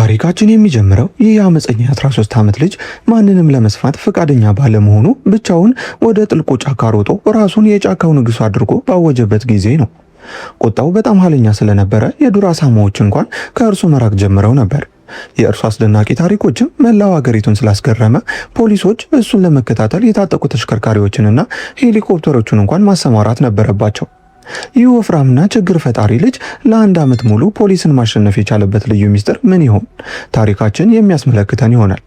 ታሪካችን የሚጀምረው ይህ አመፀኛ 13 ዓመት ልጅ ማንንም ለመስፋት ፈቃደኛ ባለመሆኑ ብቻውን ወደ ጥልቁ ጫካ ሮጦ ራሱን የጫካው ንጉስ አድርጎ ባወጀበት ጊዜ ነው። ቁጣው በጣም ኃይለኛ ስለነበረ የዱር አሳማዎች እንኳን ከእርሱ መራቅ ጀምረው ነበር። የእርሱ አስደናቂ ታሪኮችም መላው ሀገሪቱን ስላስገረመ ፖሊሶች እሱን ለመከታተል የታጠቁ ተሽከርካሪዎችንና ሄሊኮፕተሮችን እንኳን ማሰማራት ነበረባቸው። ይህ ወፍራምና ችግር ፈጣሪ ልጅ ለአንድ ዓመት ሙሉ ፖሊስን ማሸነፍ የቻለበት ልዩ ሚስጥር ምን ይሆን? ታሪካችን የሚያስመለክተን ይሆናል።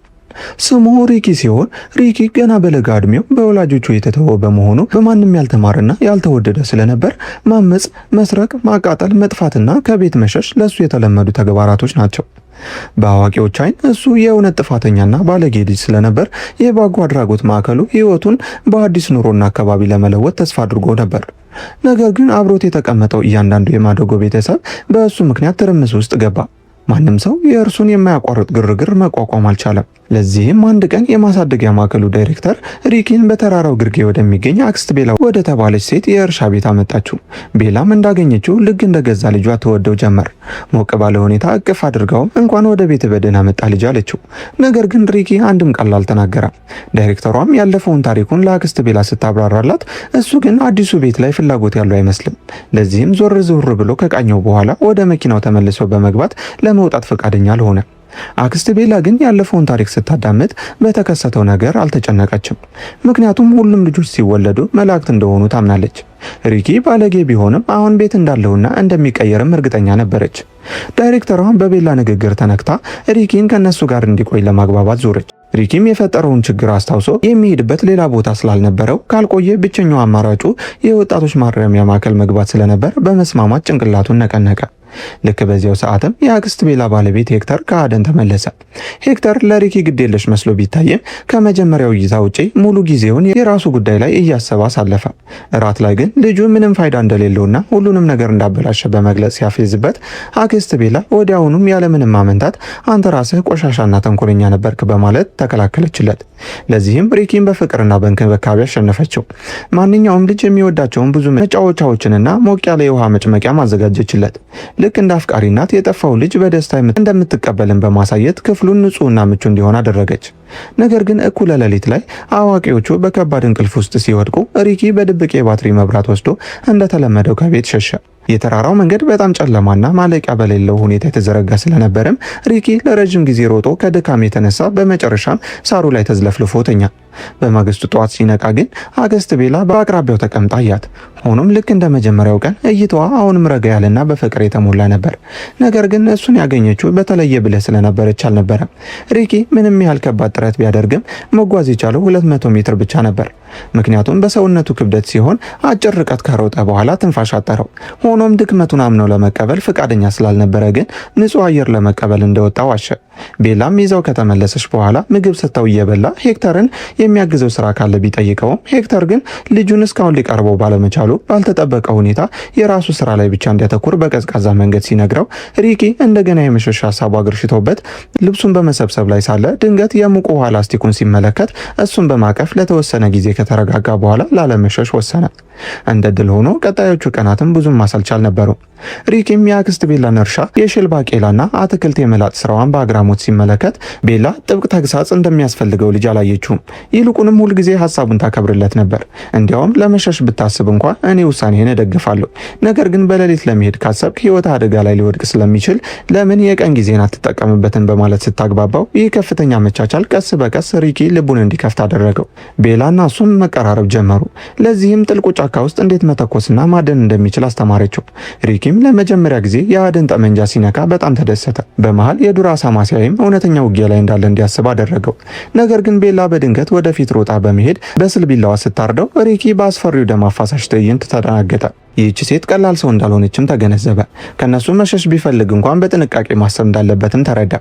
ስሙ ሪኪ ሲሆን ሪኪ ገና በለጋ ዕድሜው በወላጆቹ የተተወ በመሆኑ በማንም ያልተማረና ያልተወደደ ስለነበር ማመጽ፣ መስረቅ፣ ማቃጠል፣ መጥፋትና ከቤት መሸሽ ለሱ የተለመዱ ተግባራቶች ናቸው። በአዋቂዎች አይን እሱ የእውነት ጥፋተኛና ባለጌ ልጅ ስለነበር የበጎ አድራጎት ማዕከሉ ህይወቱን በአዲስ ኑሮና አካባቢ ለመለወጥ ተስፋ አድርጎ ነበር። ነገር ግን አብሮት የተቀመጠው እያንዳንዱ የማደጎ ቤተሰብ በእሱ ምክንያት ትርምስ ውስጥ ገባ። ማንም ሰው የእርሱን የማያቋርጥ ግርግር መቋቋም አልቻለም። ለዚህም አንድ ቀን የማሳደጊያ ማዕከሉ ዳይሬክተር ሪኪን በተራራው ግርጌ ወደሚገኝ አክስት ቤላ ወደ ተባለች ሴት የእርሻ ቤት አመጣችው። ቤላም እንዳገኘችው ልክ እንደገዛ ልጇ ተወደው ጀመር። ሞቅ ባለ ሁኔታ እቅፍ አድርጋውም እንኳን ወደ ቤት በደህና መጣ ልጅ አለችው። ነገር ግን ሪኪ አንድም ቃል አልተናገረም። ዳይሬክተሯም ያለፈውን ታሪኩን ለአክስት ቤላ ስታብራራላት እሱ ግን አዲሱ ቤት ላይ ፍላጎት ያለው አይመስልም። ለዚህም ዞር ዞር ብሎ ከቃኘው በኋላ ወደ መኪናው ተመልሶ በመግባት ለመውጣት ፈቃደኛ አልሆነ። አክስት ቤላ ግን ያለፈውን ታሪክ ስታዳምጥ በተከሰተው ነገር አልተጨነቀችም። ምክንያቱም ሁሉም ልጆች ሲወለዱ መላእክት እንደሆኑ ታምናለች። ሪኪ ባለጌ ቢሆንም አሁን ቤት እንዳለውና እንደሚቀየርም እርግጠኛ ነበረች። ዳይሬክተሯን በቤላ ንግግር ተነክታ ሪኪን ከነሱ ጋር እንዲቆይ ለማግባባት ዞረች። ሪኪም የፈጠረውን ችግር አስታውሶ የሚሄድበት ሌላ ቦታ ስላልነበረው ካልቆየ ብቸኛው አማራጩ የወጣቶች ማረሚያ ማዕከል መግባት ስለነበር በመስማማት ጭንቅላቱን ነቀነቀ። ልክ በዚያው ሰዓትም የአክስት ቤላ ባለቤት ሄክተር ከአደን ተመለሰ። ሄክተር ለሪኪ ግዴለሽ መስሎ ቢታይም ከመጀመሪያው እይታ ውጪ ሙሉ ጊዜውን የራሱ ጉዳይ ላይ እያሰበ አሳለፈ። እራት ላይ ግን ልጁ ምንም ፋይዳ እንደሌለውና ሁሉንም ነገር እንዳበላሸ በመግለጽ ሲያፌዝበት አክስት ቤላ ወዲያውኑም ያለምንም ማመንታት አንተ ራስህ ቆሻሻና ተንኮለኛ ነበርክ በማለት ተከላከለችለት። ለዚህም ሪኪን በፍቅርና በእንክብካቤ አሸነፈችው። ማንኛውም ልጅ የሚወዳቸውን ብዙ መጫወቻዎችንና ሞቅ ያለ የውሃ መጭመቂያ ማዘጋጀችለት። ልክ እንደ አፍቃሪ እናት የጠፋው ልጅ በደስታ እንደምትቀበልን በማሳየት ክፍሉን ንጹህና ምቹ እንዲሆን አደረገች። ነገር ግን እኩለ ሌሊት ላይ አዋቂዎቹ በከባድ እንቅልፍ ውስጥ ሲወድቁ ሪኪ በድብቅ የባትሪ መብራት ወስዶ እንደተለመደው ከቤት ሸሸ። የተራራው መንገድ በጣም ጨለማና ማለቂያ በሌለው ሁኔታ የተዘረጋ ስለነበረም ሪኪ ለረጅም ጊዜ ሮጦ ከድካም የተነሳ በመጨረሻም ሳሩ ላይ ተዝለፍልፎ ተኛ። በማግስቱ ጠዋት ሲነቃ ግን አክስት ቤላ በአቅራቢያው ተቀምጣ አያት። ሆኖም ልክ እንደ መጀመሪያው ቀን እይታዋ አሁንም ረጋ ያለና በፍቅር የተሞላ ነበር። ነገር ግን እሱን ያገኘችው በተለየ ብልህ ስለነበረች አልነበረም። ሪኪ ምንም ያህል ከባድ ጥረት ቢያደርግም መጓዝ የቻለው 200 ሜትር ብቻ ነበር። ምክንያቱም በሰውነቱ ክብደት ሲሆን አጭር ርቀት ከሮጠ በኋላ ትንፋሽ አጠረው። ሆኖም ድክመቱን አምነው ለመቀበል ፈቃደኛ ስላልነበረ ግን ንጹህ አየር ለመቀበል እንደወጣ ዋሸ። ቤላም ይዘው ከተመለሰች በኋላ ምግብ ስታው እየበላ ሄክተርን የሚያግዘው ስራ ካለ ቢጠይቀውም ሄክተር ግን ልጁን እስካሁን ሊቀርበው ባለመቻሉ ባልተጠበቀ ሁኔታ የራሱ ስራ ላይ ብቻ እንዲያተኩር በቀዝቃዛ መንገድ ሲነግረው ሪኪ እንደገና የመሸሽ ሀሳቡ አግርሽቶበት ልብሱን በመሰብሰብ ላይ ሳለ ድንገት የሙቅ ውሃ ላስቲኩን ሲመለከት እሱን በማቀፍ ለተወሰነ ጊዜ ከተረጋጋ በኋላ ላለመሸሽ ወሰነ። እንደ ድል ሆኖ ቀጣዮቹ ቀናትም ብዙም ማሰልቻ አልነበሩም። ሪኪም የአክስት ቤላን እርሻ የሽል ባቄላና አትክልት የመላጥ ስራዋን በአግራሞት ሲመለከት ቤላ ጥብቅ ተግሳጽ እንደሚያስፈልገው ልጅ አላየችውም። ይልቁንም ሁልጊዜ ሀሳቡን ታከብርለት ነበር። እንዲያውም ለመሸሽ ብታስብ እንኳን እኔ ውሳኔህን እደግፋለሁ፣ ነገር ግን በሌሊት ለመሄድ ካሰብክ ህይወት አደጋ ላይ ሊወድቅ ስለሚችል ለምን የቀን ጊዜን አትጠቀምበትን በማለት ስታግባባው ይህ ከፍተኛ መቻቻል ቀስ በቀስ ሪኪ ልቡን እንዲከፍት አደረገው። ቤላና እሱም መቀራረብ ጀመሩ። ለዚህም ጥልቁ ጫካ ውስጥ እንዴት መተኮስና ማደን እንደሚችል አስተማረችው። ሪኪም ለመጀመሪያ ጊዜ የአደን ጠመንጃ ሲነካ በጣም ተደሰተ። በመሃል የዱር አሳማ ሲያይም እውነተኛ ውጊያ ላይ እንዳለ እንዲያስብ አደረገው። ነገር ግን ቤላ በድንገት ወደፊት ሮጣ በመሄድ በስል ቢላዋ ስታርደው ሪኪ በአስፈሪው ደም አፋሳሽ ትዕይንት ተደናገጠ። ይህች ሴት ቀላል ሰው እንዳልሆነችም ተገነዘበ። ከነሱ መሸሽ ቢፈልግ እንኳን በጥንቃቄ ማሰብ እንዳለበትም ተረዳ።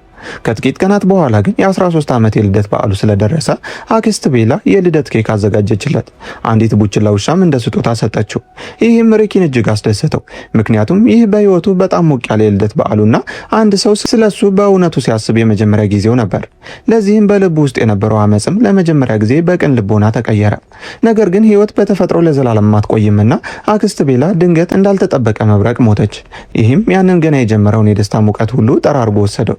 ከጥቂት ቀናት በኋላ ግን የ13 ዓመት የልደት በዓሉ ስለደረሰ አክስት ቤላ የልደት ኬክ አዘጋጀችለት። አንዲት ቡችላ ውሻም እንደ ስጦታ ሰጠችው። ይህም ሪኪን እጅግ አስደሰተው። ምክንያቱም ይህ በህይወቱ በጣም ሞቅ ያለ የልደት በዓሉና አንድ ሰው ስለሱ በእውነቱ ሲያስብ የመጀመሪያ ጊዜው ነበር። ለዚህም በልቡ ውስጥ የነበረው አመጽም ለመጀመሪያ ጊዜ በቅን ልቦና ተቀየረ። ነገር ግን ህይወት በተፈጥሮ ለዘላለም አትቆይምና አክስት ቤላ ድንገት እንዳልተጠበቀ መብረቅ ሞተች። ይህም ያንን ገና የጀመረውን የደስታ ሙቀት ሁሉ ጠራርጎ ወሰደው።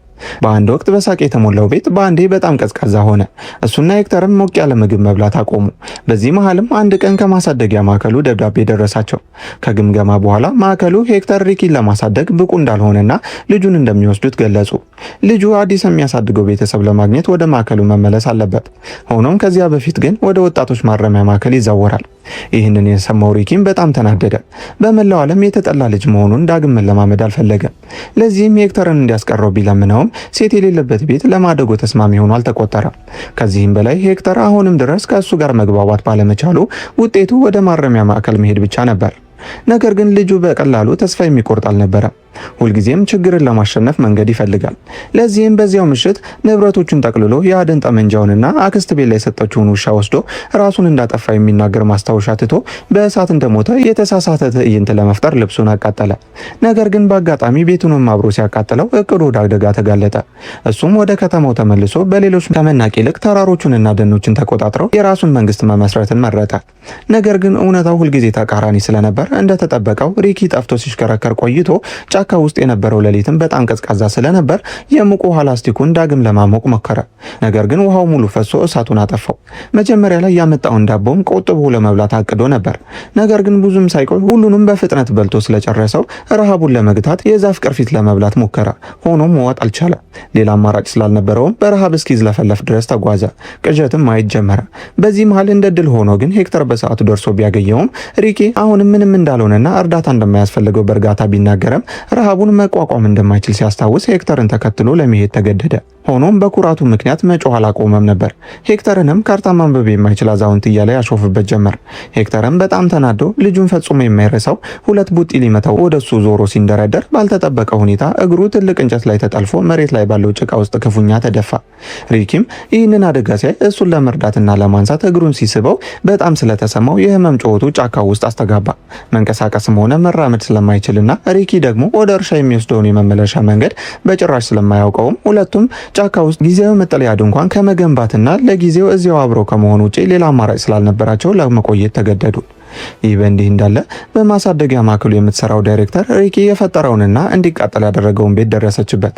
በአንድ ወቅት በሳቅ የተሞላው ቤት በአንዴ በጣም ቀዝቃዛ ሆነ። እሱና ሄክተርም ሞቅ ያለ ምግብ መብላት አቆሙ። በዚህ መሃልም አንድ ቀን ከማሳደጊያ ማዕከሉ ደብዳቤ ደረሳቸው። ከግምገማ በኋላ ማዕከሉ ሄክተር ሪኪን ለማሳደግ ብቁ እንዳልሆነና ልጁን እንደሚወስዱት ገለጹ። ልጁ አዲስ የሚያሳድገው ቤተሰብ ለማግኘት ወደ ማዕከሉ መመለስ አለበት። ሆኖም ከዚያ በፊት ግን ወደ ወጣቶች ማረሚያ ማዕከል ይዛወራል። ይህንን የሰማው ሪኪም በጣም ተናደደ። በመላው ዓለም የተጠላ ልጅ መሆኑን ዳግም መለማመድ አልፈለገም። ለዚህም ሄክተርን እንዲያስቀረው ቢለምነውም ሴት የሌለበት ቤት ለማደጎ ተስማሚ ሆኖ አልተቆጠረም። ከዚህም በላይ ሄክተር አሁንም ድረስ ከእሱ ጋር መግባባት ባለመቻሉ ውጤቱ ወደ ማረሚያ ማዕከል መሄድ ብቻ ነበር። ነገር ግን ልጁ በቀላሉ ተስፋ የሚቆርጥ አልነበረም። ሁልጊዜም ችግርን ለማሸነፍ መንገድ ይፈልጋል። ለዚህም በዚያው ምሽት ንብረቶቹን ጠቅልሎ የአደን ጠመንጃውንና አክስት ቤት ላይ የሰጠችውን ውሻ ወስዶ ራሱን እንዳጠፋ የሚናገር ማስታወሻ ትቶ በእሳት እንደሞተ የተሳሳተ ትዕይንት ለመፍጠር ልብሱን አቃጠለ። ነገር ግን በአጋጣሚ ቤቱንም አብሮ ሲያቃጥለው እቅዱ ወደ አደጋ ተጋለጠ። እሱም ወደ ከተማው ተመልሶ በሌሎች ከመናቅ ይልቅ ተራሮቹንና ደኖችን ተቆጣጥረው የራሱን መንግስት መመስረትን መረጠ። ነገር ግን እውነታው ሁልጊዜ ተቃራኒ ስለነበር እንደተጠበቀው ሪኪ ጠፍቶ ሲሽከረከር ቆይቶ ጫካ ውስጥ የነበረው ሌሊትም በጣም ቀዝቃዛ ስለነበር የሙቅ ውሃ ላስቲኩን ዳግም ለማሞቅ ሞከረ። ነገር ግን ውሃው ሙሉ ፈሶ እሳቱን አጠፋው። መጀመሪያ ላይ ያመጣውን ዳቦም ቆጥቦ ለመብላት አቅዶ ነበር። ነገር ግን ብዙም ሳይቆይ ሁሉንም በፍጥነት በልቶ ስለጨረሰው ረሃቡን ለመግታት የዛፍ ቅርፊት ለመብላት ሞከረ። ሆኖም መዋጥ አልቻለ። ሌላ አማራጭ ስላልነበረውም በረሃብ እስኪዝለፈለፍ ድረስ ተጓዘ። ቅዠትም ማየት ጀመረ። በዚህ መሃል እንደ ድል ሆኖ ግን ሄክተር በሰዓቱ ደርሶ ቢያገኘውም ሪኪ አሁንም ምንም እንዳልሆነና እርዳታ እንደማያስፈልገው በእርጋታ ቢናገርም ረሃቡን መቋቋም እንደማይችል ሲያስታውስ ሄክተርን ተከትሎ ለመሄድ ተገደደ። ሆኖም በኩራቱ ምክንያት መጮህ አላቆመም ነበር። ሄክተርንም ካርታ ማንበብ የማይችል አዛውንት እያለ ያሾፍበት ጀመር። ሄክተርም በጣም ተናዶ ልጁን ፈጽሞ የማይረሳው ሁለት ቡጢ ሊመታው ወደሱ ዞሮ ሲንደረደር ባልተጠበቀ ሁኔታ እግሩ ትልቅ እንጨት ላይ ተጠልፎ መሬት ላይ ባለው ጭቃ ውስጥ ክፉኛ ተደፋ። ሪኪም ይህንን አደጋ ሲያይ እሱን ለመርዳትና ለማንሳት እግሩን ሲስበው በጣም ስለተሰማው የህመም ጩኸቱ ጫካ ውስጥ አስተጋባ። መንቀሳቀስም ሆነ መራመድ ስለማይችልና ሪኪ ደግሞ ወደ እርሻ የሚወስደውን የመመለሻ መንገድ በጭራሽ ስለማያውቀውም ሁለቱም ጫካ ውስጥ ጊዜያዊ መጠለያ ድንኳን ከመገንባትና ለጊዜው እዚያው አብረው ከመሆን ውጪ ሌላ አማራጭ ስላልነበራቸው ለመቆየት ተገደዱ። ይህ በእንዲህ እንዳለ በማሳደጊያ ማዕከሉ የምትሰራው ዳይሬክተር ሪኪ የፈጠረውንና እንዲቃጠል ያደረገውን ቤት ደረሰችበት።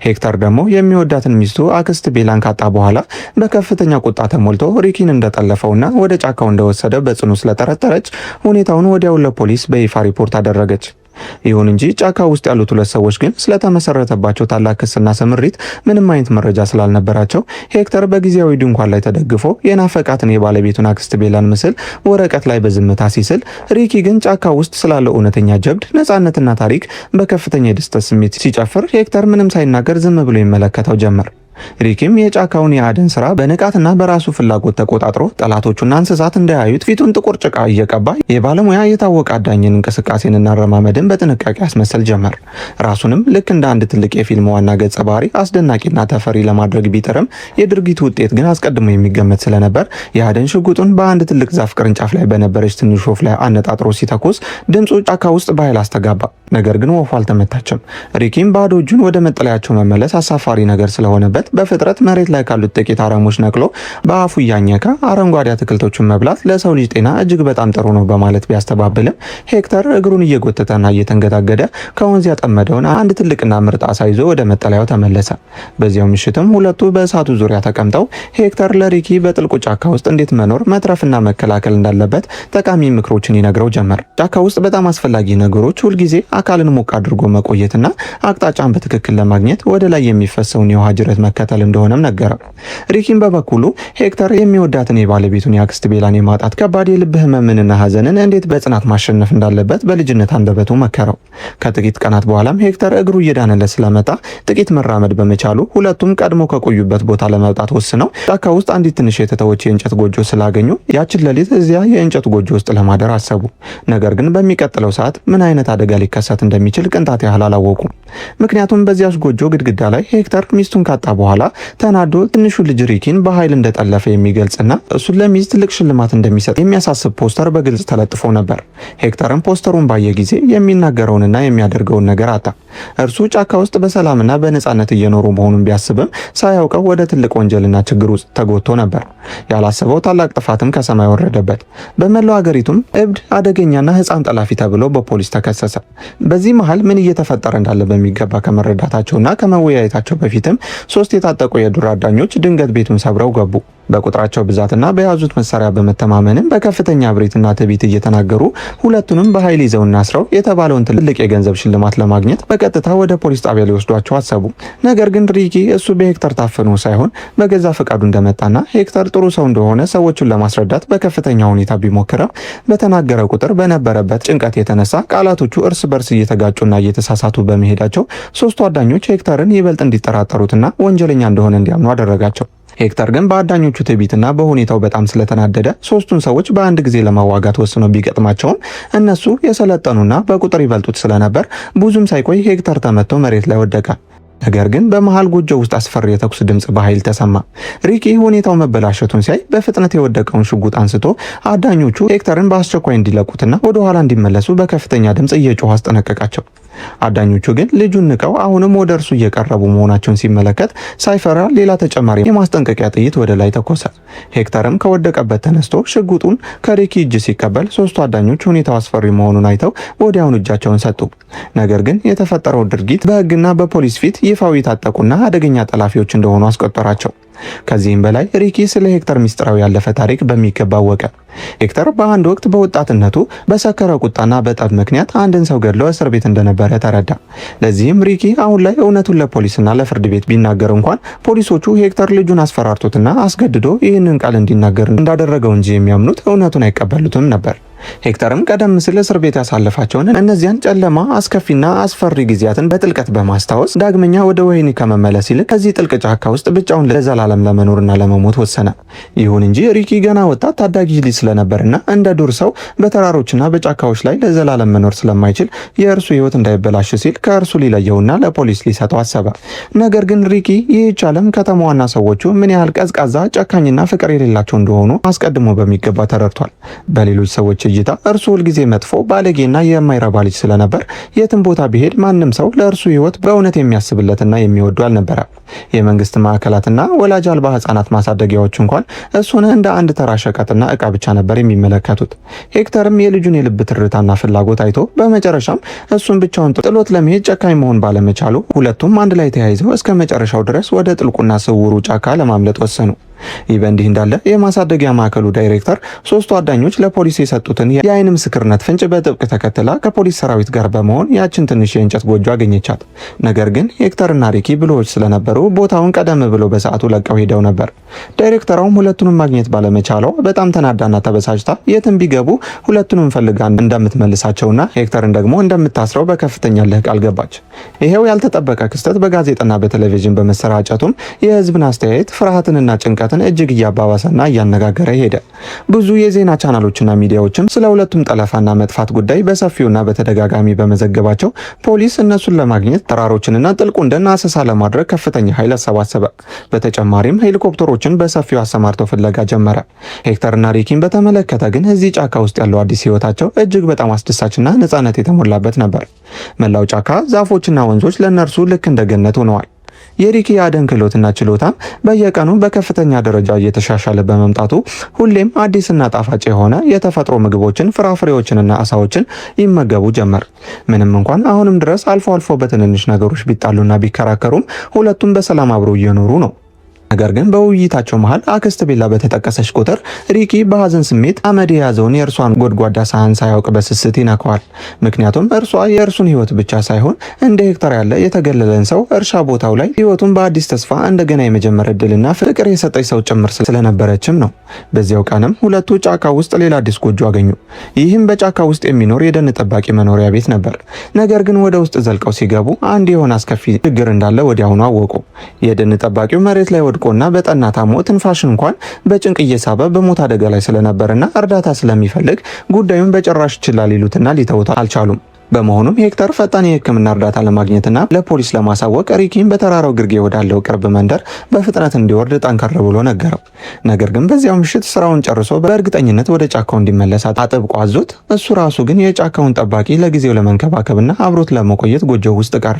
ሄክተር ደግሞ የሚወዳትን ሚስቱ አክስት ቤላን ካጣ በኋላ በከፍተኛ ቁጣ ተሞልቶ ሪኪን እንደጠለፈውና ወደ ጫካው እንደወሰደ በጽኑ ስለጠረጠረች ሁኔታውን ወዲያው ለፖሊስ በይፋ ሪፖርት አደረገች። ይሁን እንጂ ጫካ ውስጥ ያሉት ሁለት ሰዎች ግን ስለተመሰረተባቸው ታላቅ ክስና ስምሪት ምንም አይነት መረጃ ስላልነበራቸው ሄክተር በጊዜያዊ ድንኳን ላይ ተደግፎ የናፈቃትን የባለቤቱን አክስት ቤላን ምስል ወረቀት ላይ በዝምታ ሲስል፣ ሪኪ ግን ጫካ ውስጥ ስላለው እውነተኛ ጀብድ፣ ነጻነትና ታሪክ በከፍተኛ የደስታ ስሜት ሲጨፍር ሄክተር ምንም ሳይናገር ዝም ብሎ ይመለከተው ጀመር። ሪኪም የጫካውን የአደን ስራ በንቃትና በራሱ ፍላጎት ተቆጣጥሮ ጠላቶቹና እንስሳት እንዳያዩት ፊቱን ጥቁር ጭቃ እየቀባ የባለሙያ የታወቀ አዳኝን እንቅስቃሴንና አረማመድን በጥንቃቄ ያስመሰል ጀመር። ራሱንም ልክ እንደ አንድ ትልቅ የፊልም ዋና ገጸ ባህሪ አስደናቂና ተፈሪ ለማድረግ ቢጥርም የድርጊቱ ውጤት ግን አስቀድሞ የሚገመት ስለነበር የአደን ሽጉጡን በአንድ ትልቅ ዛፍ ቅርንጫፍ ላይ በነበረች ትንሽ ወፍ ላይ አነጣጥሮ ሲተኩስ ድምፁ ጫካ ውስጥ በኃይል አስተጋባ። ነገር ግን ወፉ አልተመታችም። ሪኪም ባዶ እጁን ወደ መጠለያቸው መመለስ አሳፋሪ ነገር ስለሆነበት በፍጥረት መሬት ላይ ካሉት ጥቂት አረሞች ነቅሎ በአፉ እያኘከ አረንጓዴ አትክልቶችን መብላት ለሰው ልጅ ጤና እጅግ በጣም ጥሩ ነው በማለት ቢያስተባብልም ሄክተር እግሩን እየጎተተና እየተንገዳገደ ከወንዝ ያጠመደውን አንድ ትልቅና ምርጥ አሳ ይዞ ወደ መጠለያው ተመለሰ። በዚያው ምሽትም ሁለቱ በእሳቱ ዙሪያ ተቀምጠው ሄክተር ለሪኪ በጥልቁ ጫካ ውስጥ እንዴት መኖር መትረፍና መከላከል እንዳለበት ጠቃሚ ምክሮችን ይነግረው ጀመር። ጫካ ውስጥ በጣም አስፈላጊ ነገሮች ሁልጊዜ አካልን ሞቅ አድርጎ መቆየትና አቅጣጫን በትክክል ለማግኘት ወደ ላይ የሚፈሰውን የውሃ ጅረት መከተል እንደሆነም ነገረው። ሪኪም በበኩሉ ሄክተር የሚወዳትን የባለቤቱን የአክስት ቤላን የማጣት ከባድ የልብ ህመምንና ሀዘንን እንዴት በጽናት ማሸነፍ እንዳለበት በልጅነት አንደበቱ መከረው። ከጥቂት ቀናት በኋላም ሄክተር እግሩ እየዳነለት ስለመጣ ጥቂት መራመድ በመቻሉ ሁለቱም ቀድሞ ከቆዩበት ቦታ ለመውጣት ወስነው ጫካ ውስጥ አንዲት ትንሽ የተተወች የእንጨት ጎጆ ስላገኙ ያችን ሌሊት እዚያ የእንጨት ጎጆ ውስጥ ለማደር አሰቡ። ነገር ግን በሚቀጥለው ሰዓት ምን አይነት አደጋ ሊከሰት እንደሚችል ቅንጣት ያህል አላወቁም። ምክንያቱም በዚያች ጎጆ ግድግዳ ላይ ሄክተር ሚስቱን ካጣ በኋላ ተናዶ ትንሹ ልጅ ሪኪን በኃይል እንደጠለፈ የሚገልጽና እሱን ለሚይዝ ትልቅ ሽልማት እንደሚሰጥ የሚያሳስብ ፖስተር በግልጽ ተለጥፎ ነበር። ሄክተርም ፖስተሩን ባየ ጊዜ የሚናገረውንና የሚያደርገውን ነገር አጣ። እርሱ ጫካ ውስጥ በሰላምና በነጻነት እየኖሩ መሆኑን ቢያስብም ሳያውቀው ወደ ትልቅ ወንጀልና ችግር ውስጥ ተጎድቶ ነበር። ያላሰበው ታላቅ ጥፋትም ከሰማይ ወረደበት። በመላው ሀገሪቱም እብድ፣ አደገኛና ሕፃን ጠላፊ ተብሎ በፖሊስ ተከሰሰ። በዚህ መሃል ምን እየተፈጠረ እንዳለ በሚገባ ከመረዳታቸውና ከመወያየታቸው በፊትም 3 የታጠቁ የዱር አዳኞች ድንገት ቤቱን ሰብረው ገቡ። በቁጥራቸው ብዛትና በያዙት መሳሪያ በመተማመንም በከፍተኛ እብሪትና ትዕቢት እየተናገሩ ሁለቱንም በኃይል ይዘውና አስረው የተባለውን ትልቅ የገንዘብ ሽልማት ለማግኘት በቀጥታ ወደ ፖሊስ ጣቢያ ሊወስዷቸው አሰቡ። ነገር ግን ሪኪ እሱ በሄክተር ታፍኖ ሳይሆን በገዛ ፈቃዱ እንደመጣና ሄክተር ጥሩ ሰው እንደሆነ ሰዎቹን ለማስረዳት በከፍተኛ ሁኔታ ቢሞክርም በተናገረ ቁጥር በነበረበት ጭንቀት የተነሳ ቃላቶቹ እርስ በርስ እየተጋጩና እየተሳሳቱ በመሄዳቸው 3ቱ አዳኞች ሄክተርን ይበልጥ እንዲጠራጠሩትና ወንጀለኛ እንደሆነ እንዲያምኑ አደረጋቸው። ሄክተር ግን በአዳኞቹ ትዕቢትና በሁኔታው በጣም ስለተናደደ 3ቱን ሰዎች በአንድ ጊዜ ለማዋጋት ወስኖ ቢገጥማቸውም እነሱ የሰለጠኑና በቁጥር ይበልጡት ስለነበር ብዙም ሳይቆይ ሄክተር ተመቶ መሬት ላይ ወደቀ። ነገር ግን በመሃል ጎጆ ውስጥ አስፈሪ የተኩስ ድምጽ በኃይል ተሰማ። ሪኪ ሁኔታው መበላሸቱን ሲያይ በፍጥነት የወደቀውን ሽጉጥ አንስቶ አዳኞቹ ሄክተርን በአስቸኳይ እንዲለቁትና ወደ ኋላ እንዲመለሱ በከፍተኛ ድምጽ እየጮሁ አስጠነቀቃቸው። አዳኞቹ ግን ልጁን ንቀው አሁንም ወደ እርሱ እየቀረቡ መሆናቸውን ሲመለከት ሳይፈራ ሌላ ተጨማሪ የማስጠንቀቂያ ጥይት ወደ ላይ ተኮሰ። ሄክተርም ከወደቀበት ተነስቶ ሽጉጡን ከሪኪ እጅ ሲቀበል 3ቱ አዳኞች ሁኔታው አስፈሪ መሆኑን አይተው ወዲያውኑ እጃቸውን ሰጡ። ነገር ግን የተፈጠረው ድርጊት በሕግና በፖሊስ ፊት ይፋዊ የታጠቁና አደገኛ ጠላፊዎች እንደሆኑ አስቆጠራቸው። ከዚህም በላይ ሪኪ ስለ ሄክተር ሚስጥራዊ ያለፈ ታሪክ በሚገባ አወቀ። ሄክተር በአንድ ወቅት በወጣትነቱ በሰከረ ቁጣና በጠብ ምክንያት አንድን ሰው ገድሎ እስር ቤት እንደነበረ ተረዳ። ለዚህም ሪኪ አሁን ላይ እውነቱን ለፖሊስና ለፍርድ ቤት ቢናገር እንኳን ፖሊሶቹ ሄክተር ልጁን አስፈራርቶትና አስገድዶ ይህንን ቃል እንዲናገር እንዳደረገው እንጂ የሚያምኑት እውነቱን አይቀበሉትም ነበር። ሄክተርም ቀደም ሲል እስር ቤት ያሳለፋቸውን እነዚያን ጨለማ አስከፊና አስፈሪ ጊዜያትን በጥልቀት በማስታወስ ዳግመኛ ወደ ወህኒ ከመመለስ ይልቅ ከዚህ ጥልቅ ጫካ ውስጥ ብቻውን ለዘላለም ለመኖርና ለመሞት ወሰነ። ይሁን እንጂ ሪኪ ገና ወጣት ታዳጊ ልጅ ስለነበርና እንደ ዱር ሰው በተራሮችና በጫካዎች ላይ ለዘላለም መኖር ስለማይችል የእርሱ ሕይወት እንዳይበላሽ ሲል ከእርሱ ሊለየውና ለፖሊስ ሊሰጠው አሰበ። ነገር ግን ሪኪ ይህች ዓለም ከተማዋና ሰዎቹ ምን ያህል ቀዝቃዛ፣ ጨካኝና ፍቅር የሌላቸው እንደሆኑ አስቀድሞ በሚገባ ተረድቷል። በሌሎች ሰዎች እይታ እርሱ ሁልጊዜ መጥፎ፣ ባለጌና የማይረባ ልጅ ስለነበር የትም ቦታ ቢሄድ ማንም ሰው ለእርሱ ሕይወት በእውነት የሚያስብለትና የሚወዱ አልነበረ። የመንግስት ማዕከላትና ወላጅ አልባ ህጻናት ማሳደጊያዎች እንኳን እሱን እንደ አንድ ተራ ሸቀጥና እቃ ብቻ ነበር የሚመለከቱት። ሄክተርም የልጁን የልብ ትርታና ፍላጎት አይቶ በመጨረሻም እሱን ብቻውን ጥሎት ለመሄድ ጨካኝ መሆን ባለመቻሉ ሁለቱም አንድ ላይ ተያይዘው እስከ መጨረሻው ድረስ ወደ ጥልቁና ስውሩ ጫካ ለማምለጥ ወሰኑ። ይህ በእንዲህ እንዳለ የማሳደጊያ ማዕከሉ ዳይሬክተር 3ቱ አዳኞች ለፖሊስ የሰጡትን የአይን ምስክርነት ፍንጭ በጥብቅ ተከትላ ከፖሊስ ሰራዊት ጋር በመሆን ያችን ትንሽ የእንጨት ጎጆ አገኘቻት። ነገር ግን ሄክተርና ሪኪ ብልሆች ስለነበሩ ቦታውን ቀደም ብሎ በሰዓቱ ለቀው ሄደው ነበር። ዳይሬክተሯም ሁለቱንም ማግኘት ባለመቻለው በጣም ተናዳና ተበሳጭታ የትም ቢገቡ ሁለቱንም ፈልጋ እንደምትመልሳቸውና ሄክተርን ደግሞ እንደምታስረው በከፍተኛ ልህ ቃል ገባች። ይሄው ያልተጠበቀ ክስተት በጋዜጣና በቴሌቪዥን በመሰራጨቱም የህዝብን አስተያየት ፍርሃትንና ጭንቀት እጅግ እያባባሰና እያነጋገረ ሄደ። ብዙ የዜና ቻናሎችና ሚዲያዎችም ስለ ሁለቱም ጠለፋና መጥፋት ጉዳይ በሰፊውና በተደጋጋሚ በመዘገባቸው ፖሊስ እነሱን ለማግኘት ተራሮችንና ጥልቁን ደን አሰሳ ለማድረግ ከፍተኛ ኃይል አሰባሰበ። በተጨማሪም ሄሊኮፕተሮችን በሰፊው አሰማርተው ፍለጋ ጀመረ። ሄክተርና ሪኪን በተመለከተ ግን እዚህ ጫካ ውስጥ ያለው አዲስ ህይወታቸው እጅግ በጣም አስደሳችና ነጻነት የተሞላበት ነበር። መላው ጫካ፣ ዛፎችና ወንዞች ለእነርሱ ልክ እንደ ገነት ሆነዋል። የሪኪ የአደን ክህሎትና ችሎታም በየቀኑ በከፍተኛ ደረጃ እየተሻሻለ በመምጣቱ ሁሌም አዲስና ጣፋጭ የሆነ የተፈጥሮ ምግቦችን፣ ፍራፍሬዎችንና አሳዎችን ይመገቡ ጀመር። ምንም እንኳን አሁንም ድረስ አልፎ አልፎ በትንንሽ ነገሮች ቢጣሉና ቢከራከሩም ሁለቱም በሰላም አብረው እየኖሩ ነው። ነገር ግን በውይይታቸው መሃል አክስት ቤላ በተጠቀሰች ቁጥር ሪኪ በሀዘን ስሜት አመድ የያዘውን የእርሷን ጎድጓዳ ሳህን ሳያውቅ በስስት ይነካዋል። ምክንያቱም እርሷ የእርሱን ህይወት ብቻ ሳይሆን እንደ ሄክተር ያለ የተገለለን ሰው እርሻ ቦታው ላይ ህይወቱን በአዲስ ተስፋ እንደገና የመጀመር እድልና ፍቅር የሰጠች ሰው ጭምር ስለነበረችም ነው። በዚያው ቀንም ሁለቱ ጫካ ውስጥ ሌላ አዲስ ጎጆ አገኙ። ይህም በጫካ ውስጥ የሚኖር የደን ጠባቂ መኖሪያ ቤት ነበር። ነገር ግን ወደ ውስጥ ዘልቀው ሲገቡ አንድ የሆነ አስከፊ ችግር እንዳለ ወዲያውኑ አወቁ። የደን ጠባቂው መሬት ላይ ቆና በጠና ታሞ ትንፋሽ እንኳን በጭንቅ እየሳበ በሞት አደጋ ላይ ስለነበርና እርዳታ ስለሚፈልግ ጉዳዩን በጭራሽ ችላ ሊሉትና ሊተውት አልቻሉም። በመሆኑም ሄክተር ፈጣን የሕክምና እርዳታ ለማግኘትና ለፖሊስ ለማሳወቅ ሪኪን በተራራው ግርጌ ወዳለው ቅርብ መንደር በፍጥነት እንዲወርድ ጠንከር ብሎ ነገረው። ነገር ግን በዚያው ምሽት ስራውን ጨርሶ በእርግጠኝነት ወደ ጫካው እንዲመለስ አጥብቆ አዞት፣ እሱ ራሱ ግን የጫካውን ጠባቂ ለጊዜው ለመንከባከብና አብሮት ለመቆየት ጎጆው ውስጥ ቀረ።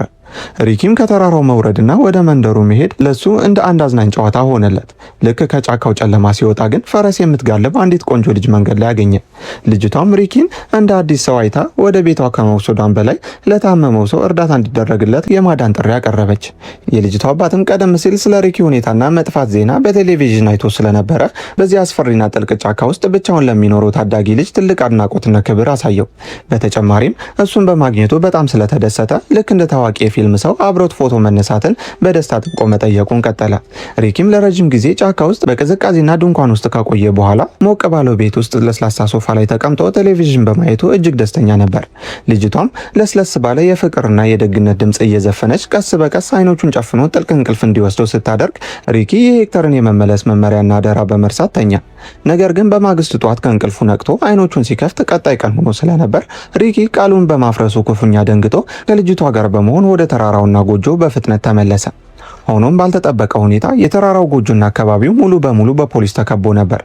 ሪኪም ከተራራው መውረድና ወደ መንደሩ መሄድ ለሱ እንደ አንድ አዝናኝ ጨዋታ ሆነለት። ልክ ከጫካው ጨለማ ሲወጣ ግን ፈረስ የምትጋልብ አንዲት ቆንጆ ልጅ መንገድ ላይ አገኘ። ልጅቷም ሪኪን እንደ አዲስ ሰው አይታ ወደ ቤቷ ከመውሰዷን በላይ ለታመመው ሰው እርዳታ እንዲደረግለት የማዳን ጥሪ አቀረበች። የልጅቷ አባትም ቀደም ሲል ስለ ሪኪ ሁኔታና መጥፋት ዜና በቴሌቪዥን አይቶ ስለነበረ በዚህ አስፈሪና ጥልቅ ጫካ ውስጥ ብቻውን ለሚኖረው ታዳጊ ልጅ ትልቅ አድናቆትና ክብር አሳየው። በተጨማሪም እሱን በማግኘቱ በጣም ስለተደሰተ ልክ እንደ ታዋቂ የፊልም ሰው አብሮት ፎቶ መነሳትን በደስታ ጥብቆ መጠየቁን ቀጠለ። ሪኪም ለረጅም ጊዜ ጫካ ውስጥ በቅዝቃዜና ድንኳን ውስጥ ከቆየ በኋላ ሞቅ ባለው ቤት ውስጥ ለስላሳ ሶፋ ላይ ተቀምጦ ቴሌቪዥን በማየቱ እጅግ ደስተኛ ነበር። ልጅቷም ለስለስ ባለ የፍቅርና የደግነት ድምጽ እየዘፈነች ቀስ በቀስ አይኖቹን ጨፍኖ ጥልቅ እንቅልፍ እንዲወስደው ስታደርግ ሪኪ የሄክተርን የመመለስ መመሪያና አደራ በመርሳት ተኛ። ነገር ግን በማግስቱ ጧት ከእንቅልፉ ነቅቶ አይኖቹን ሲከፍት ቀጣይ ቀን ሆኖ ስለነበር ሪኪ ቃሉን በማፍረሱ ክፉኛ ደንግጦ ከልጅቷ ጋር በመሆን ወደ ተራራውና ጎጆ በፍጥነት ተመለሰ። ሆኖም ባልተጠበቀ ሁኔታ የተራራው ጎጆና አካባቢው ሙሉ በሙሉ በፖሊስ ተከቦ ነበር።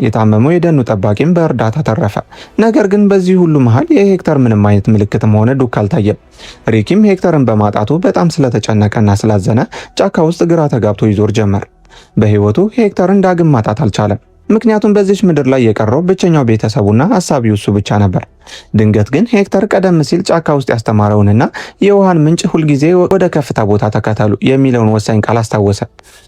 የታመመው የደኑ ጠባቂም በእርዳታ ተረፈ። ነገር ግን በዚህ ሁሉ መሃል የሄክተር ምንም አይነት ምልክትም ሆነ ዱካ አልታየም። ሪኪም ሄክተርን በማጣቱ በጣም ስለተጨነቀና ስላዘነ ጫካ ውስጥ ግራ ተጋብቶ ይዞር ጀመር። በህይወቱ ሄክተርን ዳግም ማጣት አልቻለም። ምክንያቱም በዚች ምድር ላይ የቀረው ብቸኛው ቤተሰቡና አሳቢው እሱ ብቻ ነበር። ድንገት ግን ሄክተር ቀደም ሲል ጫካ ውስጥ ያስተማረውንና የውሃን ምንጭ ሁልጊዜ ወደ ከፍታ ቦታ ተከተሉ የሚለውን ወሳኝ ቃል አስታወሰ።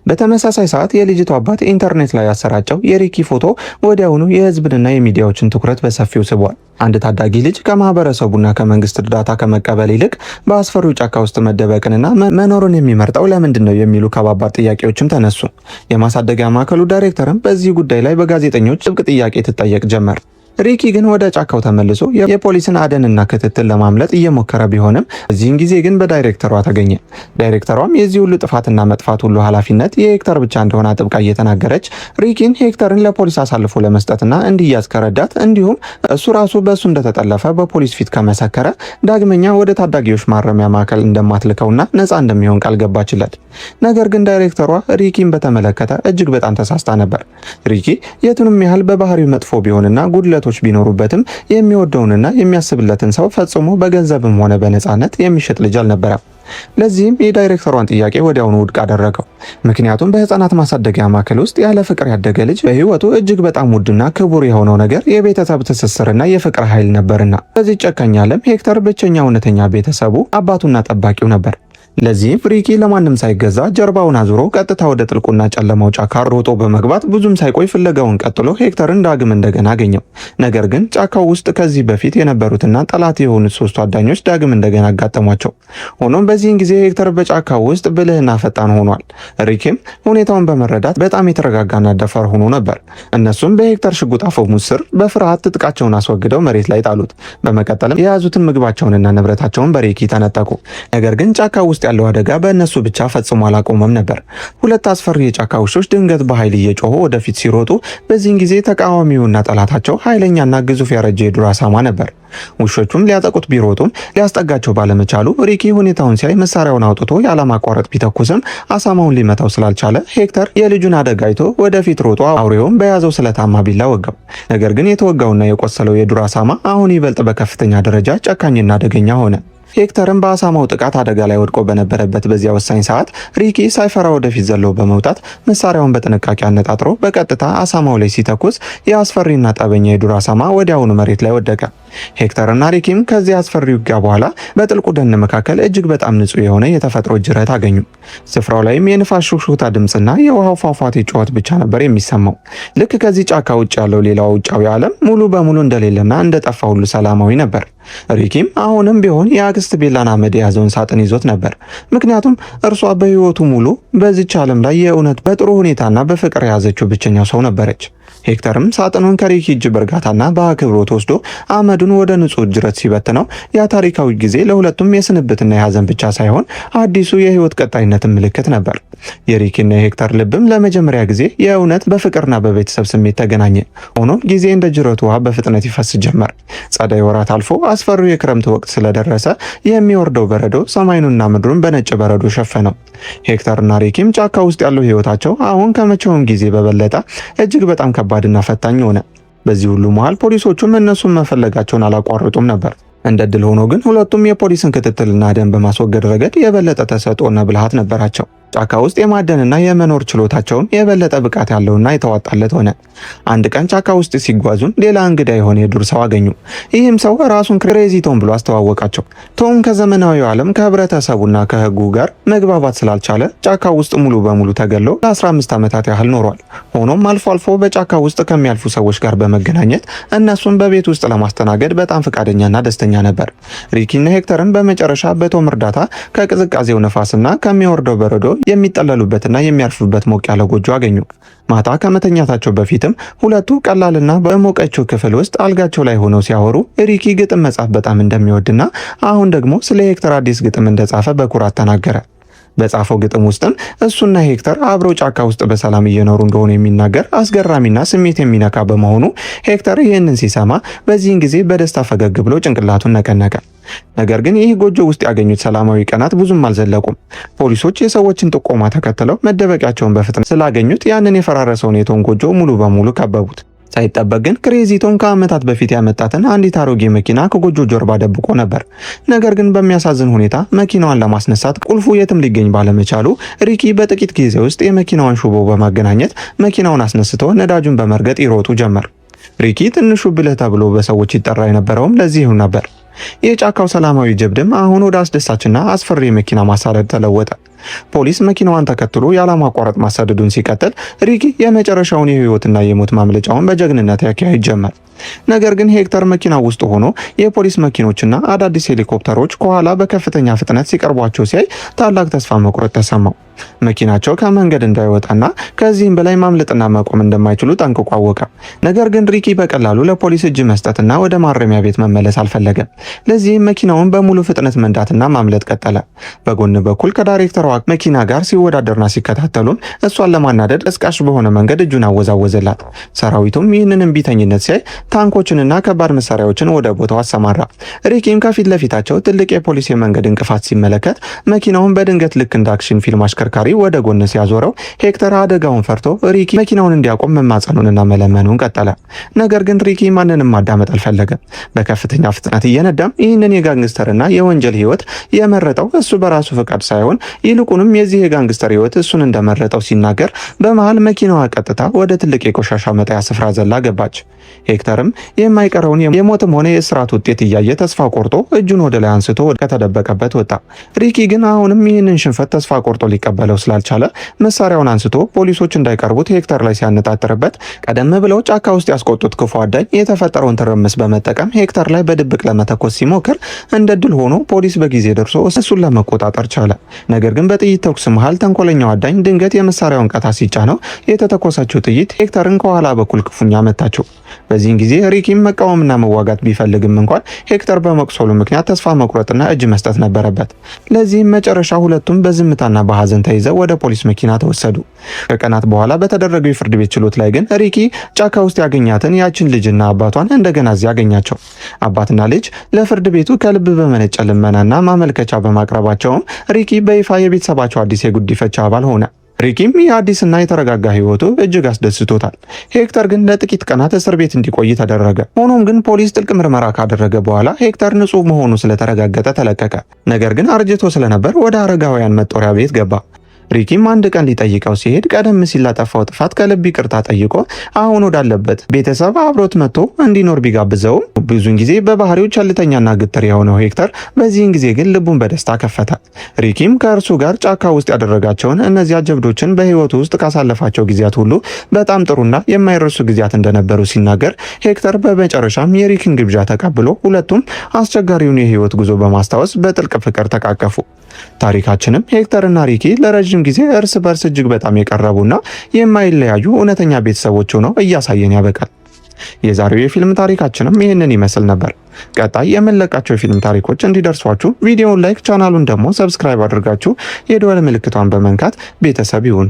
በተመሳሳይ ሰዓት የልጅቱ አባት ኢንተርኔት ላይ ያሰራጨው የሪኪ ፎቶ ወዲያውኑ የህዝብንና የሚዲያዎችን ትኩረት በሰፊው ስቧል። አንድ ታዳጊ ልጅ ከማህበረሰቡና ከመንግስት እርዳታ ከመቀበል ይልቅ በአስፈሪው ጫካ ውስጥ መደበቅንና መኖሩን የሚመርጠው ለምንድን ነው የሚሉ ከባባድ ጥያቄዎችም ተነሱ። የማሳደጊያ ማዕከሉ ዳይሬክተርም በዚህ ጉዳይ ላይ በጋዜጠኞች ጥብቅ ጥያቄ ትጠየቅ ጀመር። ሪኪ ግን ወደ ጫካው ተመልሶ የፖሊስን አደንና ክትትል ለማምለጥ እየሞከረ ቢሆንም እዚህን ጊዜ ግን በዳይሬክተሯ ተገኘ። ዳይሬክተሯም የዚህ ሁሉ ጥፋትና መጥፋት ሁሉ ኃላፊነት የሄክተር ብቻ እንደሆነ አጥብቃ እየተናገረች ሪኪን ሄክተርን ለፖሊስ አሳልፎ ለመስጠትና እንዲያዝ ከረዳት እንዲሁም እሱ ራሱ በእሱ እንደተጠለፈ በፖሊስ ፊት ከመሰከረ ዳግመኛ ወደ ታዳጊዎች ማረሚያ ማዕከል እንደማትልከውና ነፃ እንደሚሆን ቃል ገባችለት። ነገር ግን ዳይሬክተሯ ሪኪን በተመለከተ እጅግ በጣም ተሳስታ ነበር። ሪኪ የቱንም ያህል በባህሪው መጥፎ ቢሆንና ጉድለቶች ቢኖሩበትም የሚወደውንና የሚያስብለትን ሰው ፈጽሞ በገንዘብም ሆነ በነፃነት የሚሸጥ ልጅ አልነበረም። ለዚህም የዳይሬክተሯን ጥያቄ ወዲያውኑ ውድቅ አደረገው። ምክንያቱም በህፃናት ማሳደጊያ ማዕከል ውስጥ ያለ ፍቅር ያደገ ልጅ በህይወቱ እጅግ በጣም ውድና ክቡር የሆነው ነገር የቤተሰብ ትስስርና የፍቅር ኃይል ነበርና በዚህ ጨካኝ ዓለም ሄክተር ብቸኛ እውነተኛ ቤተሰቡ አባቱና ጠባቂው ነበር። ለዚህም ሪኪ ለማንም ሳይገዛ ጀርባውን አዙሮ ቀጥታ ወደ ጥልቁና ጨለማው ጫካ ሮጦ በመግባት ብዙም ሳይቆይ ፍለጋውን ቀጥሎ ሄክተርን ዳግም እንደገና አገኘው። ነገር ግን ጫካው ውስጥ ከዚህ በፊት የነበሩትና ጠላት የሆኑት ሶስቱ አዳኞች ዳግም እንደገና አጋጠሟቸው። ሆኖም በዚህን ጊዜ ሄክተር በጫካው ውስጥ ብልህና ፈጣን ሆኗል። ሪኪም ሁኔታውን በመረዳት በጣም የተረጋጋና ደፋር ሆኖ ነበር። እነሱም በሄክተር ሽጉጥ አፈሙዝ ስር በፍርሃት ትጥቃቸውን አስወግደው መሬት ላይ ጣሉት። በመቀጠልም የያዙትን ምግባቸውንና ንብረታቸውን በሪኪ ተነጠቁ። ነገር ግን ጫካ ውስጥ ያለው አደጋ በእነሱ ብቻ ፈጽሞ አላቆመም ነበር። ሁለት አስፈሪ የጫካ ውሾች ድንገት በኃይል እየጮሁ ወደፊት ሲሮጡ፣ በዚህን ጊዜ ተቃዋሚውና ጠላታቸው ኃይለኛና ግዙፍ ያረጀ የዱር አሳማ ነበር። ውሾቹም ሊያጠቁት ቢሮጡም ሊያስጠጋቸው ባለመቻሉ ሪኪ ሁኔታውን ሲያይ መሳሪያውን አውጥቶ ያለማቋረጥ ቢተኩስም አሳማውን ሊመታው ስላልቻለ ሄክተር የልጁን አደጋ አይቶ ወደፊት ሮጦ አውሬውን በያዘው ስለታማ ቢላ ወጋው። ነገር ግን የተወጋውና የቆሰለው የዱር አሳማ አሁን ይበልጥ በከፍተኛ ደረጃ ጨካኝና አደገኛ ሆነ። ሄክተርም በአሳማው ጥቃት አደጋ ላይ ወድቆ በነበረበት በዚያ ወሳኝ ሰዓት ሪኪ ሳይፈራ ወደፊት ዘሎ በመውጣት መሳሪያውን በጥንቃቄ አነጣጥሮ በቀጥታ አሳማው ላይ ሲተኩስ የአስፈሪና ጠበኛ የዱር አሳማ ወዲያውኑ መሬት ላይ ወደቀ። ሄክተርና ሪኪም ከዚህ አስፈሪ ውጊያ በኋላ በጥልቁ ደን መካከል እጅግ በጣም ንጹህ የሆነ የተፈጥሮ ጅረት አገኙ። ስፍራው ላይም የንፋስ ሹክሹክታ ድምፅና የውሃው ፏፏቴ ጩኸት ብቻ ነበር የሚሰማው። ልክ ከዚህ ጫካ ውጭ ያለው ሌላው ውጫዊ ዓለም ሙሉ በሙሉ እንደሌለና እንደጠፋ ሁሉ ሰላማዊ ነበር። ሪኪም አሁንም ቢሆን የአክስት ቤላን አመድ የያዘውን ሳጥን ይዞት ነበር። ምክንያቱም እርሷ በህይወቱ ሙሉ በዚች ዓለም ላይ የእውነት በጥሩ ሁኔታና በፍቅር የያዘችው ብቸኛው ሰው ነበረች። ሄክተርም ሳጥኑን ከሪኪ እጅ በእርጋታና በአክብሮት ወስዶ አመዱን ወደ ንጹህ ጅረት ሲበትነው ያ ታሪካዊ ጊዜ ለሁለቱም የስንብትና የሀዘን ብቻ ሳይሆን አዲሱ የህይወት ቀጣይነትን ምልክት ነበር። የሪኪና የሄክተር ልብም ለመጀመሪያ ጊዜ የእውነት በፍቅርና በቤተሰብ ስሜት ተገናኘ። ሆኖም ጊዜ እንደ ጅረቱ ውሃ በፍጥነት ይፈስ ጀመር። ጸደይ ወራት አልፎ አስፈሪው የክረምት ወቅት ስለደረሰ የሚወርደው በረዶ ሰማዩንና ምድሩን በነጭ በረዶ ሸፈነው። ሄክተርና ሪኪም ጫካ ውስጥ ያለው ህይወታቸው አሁን ከመቼውም ጊዜ በበለጠ እጅግ በጣም ከባድና ፈታኝ ሆነ። በዚህ ሁሉ መሃል ፖሊሶቹም እነሱን መፈለጋቸውን አላቋረጡም ነበር። እንደ ድል ሆኖ ግን ሁለቱም የፖሊስን ክትትልና ደንብ በማስወገድ ረገድ የበለጠ ተሰጥኦና ብልሃት ነበራቸው። ጫካ ውስጥ የማደንና የመኖር ችሎታቸውም የበለጠ ብቃት ያለውና የተዋጣለት ሆነ። አንድ ቀን ጫካ ውስጥ ሲጓዙም ሌላ እንግዳ የሆነ የዱር ሰው አገኙ። ይህም ሰው ራሱን ክሬዚ ቶም ብሎ አስተዋወቃቸው። ቶም ከዘመናዊው ዓለም ከህብረተሰቡና ከህጉ ጋር መግባባት ስላልቻለ ጫካ ውስጥ ሙሉ በሙሉ ተገሎ ለ15 ዓመታት ያህል ኖሯል። ሆኖም አልፎ አልፎ በጫካ ውስጥ ከሚያልፉ ሰዎች ጋር በመገናኘት እነሱን በቤት ውስጥ ለማስተናገድ በጣም ፈቃደኛና ደስተኛ ነበር። ሪኪና ሄክተርን በመጨረሻ በቶም እርዳታ ከቅዝቃዜው ነፋስና ከሚወርደው በረዶ የሚጠለሉበትና የሚያርፉበት ሞቅ ያለ ጎጆ አገኙ። ማታ ከመተኛታቸው በፊትም ሁለቱ ቀላልና በሞቀችው ክፍል ውስጥ አልጋቸው ላይ ሆነው ሲያወሩ ሪኪ ግጥም መጻፍ በጣም እንደሚወድና አሁን ደግሞ ስለ ሄክተር አዲስ ግጥም እንደጻፈ በኩራት ተናገረ። በጻፈው ግጥም ውስጥም እሱና ሄክተር አብረው ጫካ ውስጥ በሰላም እየኖሩ እንደሆነ የሚናገር አስገራሚና ስሜት የሚነካ በመሆኑ ሄክተር ይህንን ሲሰማ በዚህን ጊዜ በደስታ ፈገግ ብሎ ጭንቅላቱን ነቀነቀ። ነገር ግን ይህ ጎጆ ውስጥ ያገኙት ሰላማዊ ቀናት ብዙም አልዘለቁም። ፖሊሶች የሰዎችን ጥቆማ ተከትለው መደበቂያቸውን በፍጥነት ስላገኙት ያንን የፈራረሰውን የቶም ጎጆ ሙሉ በሙሉ ከበቡት። ሳይጠበቅ ግን ክሬዚ ቶም ከዓመታት በፊት ያመጣትን አንዲት አሮጌ መኪና ከጎጆ ጀርባ ደብቆ ነበር። ነገር ግን በሚያሳዝን ሁኔታ መኪናዋን ለማስነሳት ቁልፉ የትም ሊገኝ ባለመቻሉ ሪኪ በጥቂት ጊዜ ውስጥ የመኪናዋን ሹቦ በማገናኘት መኪናውን አስነስቶ ነዳጁን በመርገጥ ይሮጡ ጀመር። ሪኪ ትንሹ ብልህ ተብሎ በሰዎች ይጠራ የነበረውም ለዚሁ ነበር። የጫካው ሰላማዊ ጀብድም አሁን ወደ አስደሳችና አስፈሪ የመኪና ማሳደድ ተለወጠ። ፖሊስ መኪናዋን ተከትሎ ያለማቋረጥ ማሳደዱን ሲቀጥል ሪኪ የመጨረሻውን የህይወትና የሞት ማምለጫውን በጀግንነት ያካሂድ ጀመር። ነገር ግን ሄክተር መኪና ውስጥ ሆኖ የፖሊስ መኪኖችና አዳዲስ ሄሊኮፕተሮች ከኋላ በከፍተኛ ፍጥነት ሲቀርቧቸው ሲያይ ታላቅ ተስፋ መቁረጥ ተሰማው። መኪናቸው ከመንገድ እንዳይወጣና ከዚህም በላይ ማምለጥና መቆም እንደማይችሉ ጠንቅቆ አወቀ። ነገር ግን ሪኪ በቀላሉ ለፖሊስ እጅ መስጠትና ወደ ማረሚያ ቤት መመለስ አልፈለገም። ለዚህም መኪናውን በሙሉ ፍጥነት መንዳትና ማምለጥ ቀጠለ። በጎን በኩል ከዳይሬክተሯ መኪና ጋር ሲወዳደርና ሲከታተሉም እሷን ለማናደድ ቀስቃሽ በሆነ መንገድ እጁን አወዛወዘላት። ሰራዊቱም ይህንን እምቢተኝነት ሲያይ ታንኮችንና ከባድ መሳሪያዎችን ወደ ቦታው አሰማራ። ሪኪም ከፊት ለፊታቸው ትልቅ የፖሊስ የመንገድ እንቅፋት ሲመለከት መኪናውን በድንገት ልክ እንደ አክሽን ፊልም አሽከርካሪ ወደ ጎን ሲያዞረው ሄክተር አደጋውን ፈርቶ ሪኪ መኪናውን እንዲያቆም መማጸኑንና መለመኑን ቀጠለ። ነገር ግን ሪኪ ማንንም ማዳመጥ አልፈለገም። በከፍተኛ ፍጥነት እየነዳም ይህንን የጋንግስተርና የወንጀል ህይወት የመረጠው እሱ በራሱ ፈቃድ ሳይሆን ይልቁንም የዚህ የጋንግስተር ህይወት እሱን እንደመረጠው ሲናገር በመሃል መኪናዋ ቀጥታ ወደ ትልቅ የቆሻሻ መጣያ ስፍራ ዘላ ገባች። ሄክተርም የማይቀረውን የሞትም ሆነ የእስራት ውጤት እያየ ተስፋ ቆርጦ እጁን ወደ ላይ አንስቶ ከተደበቀበት ወጣ። ሪኪ ግን አሁንም ይህንን ሽንፈት ተስፋ ቆርጦ ሊቀበለው ስላልቻለ መሳሪያውን አንስቶ ፖሊሶች እንዳይቀርቡት ሄክተር ላይ ሲያነጣጥርበት ቀደም ብለው ጫካ ውስጥ ያስቆጡት ክፉ አዳኝ የተፈጠረውን ትርምስ በመጠቀም ሄክተር ላይ በድብቅ ለመተኮስ ሲሞክር እንደ ድል ሆኖ ፖሊስ በጊዜ ደርሶ እሱን ለመቆጣጠር ቻለ። ነገር ግን በጥይት ተኩስ መሃል ተንኮለኛው አዳኝ ድንገት የመሳሪያውን ቀታ ሲጫነው የተተኮሰችው ጥይት ሄክተርን ከኋላ በኩል ክፉኛ መታቸው። በዚህን ጊዜ ሪኪም መቃወምና መዋጋት ቢፈልግም እንኳን ሄክተር በመቁሰሉ ምክንያት ተስፋ መቁረጥና እጅ መስጠት ነበረበት። ለዚህም መጨረሻ ሁለቱም በዝምታና በሐዘን ተይዘው ወደ ፖሊስ መኪና ተወሰዱ። ከቀናት በኋላ በተደረገው የፍርድ ቤት ችሎት ላይ ግን ሪኪ ጫካ ውስጥ ያገኛትን ያችን ልጅና አባቷን እንደገና እዚያ ያገኛቸው። አባትና ልጅ ለፍርድ ቤቱ ከልብ በመነጨ ልመናና ማመልከቻ በማቅረባቸውም ሪኪ በይፋ የቤተሰባቸው አዲስ የጉዲፈቻ አባል ሆነ። ሪኪም የአዲስና የተረጋጋ ህይወቱ እጅግ አስደስቶታል። ሄክተር ግን ለጥቂት ቀናት እስር ቤት እንዲቆይ ተደረገ። ሆኖም ግን ፖሊስ ጥልቅ ምርመራ ካደረገ በኋላ ሄክተር ንጹህ መሆኑ ስለተረጋገጠ ተለቀቀ። ነገር ግን አርጅቶ ስለነበር ወደ አረጋውያን መጦሪያ ቤት ገባ። ሪኪም አንድ ቀን ሊጠይቀው ሲሄድ ቀደም ሲል ላጠፋው ጥፋት ከልብ ይቅርታ ጠይቆ አሁን ወዳለበት ቤተሰብ አብሮት መጥቶ እንዲኖር ቢጋብዘውም ብዙውን ጊዜ በባህሪው ቸልተኛና ግትር የሆነው ሄክተር በዚህን ጊዜ ግን ልቡን በደስታ ከፈተ። ሪኪም ከእርሱ ጋር ጫካ ውስጥ ያደረጋቸውን እነዚያ ጀብዶችን በህይወቱ ውስጥ ካሳለፋቸው ጊዜያት ሁሉ በጣም ጥሩና የማይረሱ ጊዜያት እንደነበሩ ሲናገር ሄክተር በመጨረሻም የሪኪን ግብዣ ተቀብሎ ሁለቱም አስቸጋሪውን የህይወት ጉዞ በማስታወስ በጥልቅ ፍቅር ተቃቀፉ። ታሪካችንም ሄክተርና ሪኪ ለረጅም ጊዜ እርስ በርስ እጅግ በጣም የቀረቡና የማይለያዩ እውነተኛ ቤተሰቦች ሆነው እያሳየን ያበቃል። የዛሬው የፊልም ታሪካችንም ይህንን ይመስል ነበር። ቀጣይ የምንለቃቸው የፊልም ታሪኮች እንዲደርሷችሁ ቪዲዮውን ላይክ፣ ቻናሉን ደግሞ ሰብስክራይብ አድርጋችሁ የደወል ምልክቷን በመንካት ቤተሰብ ይሁን።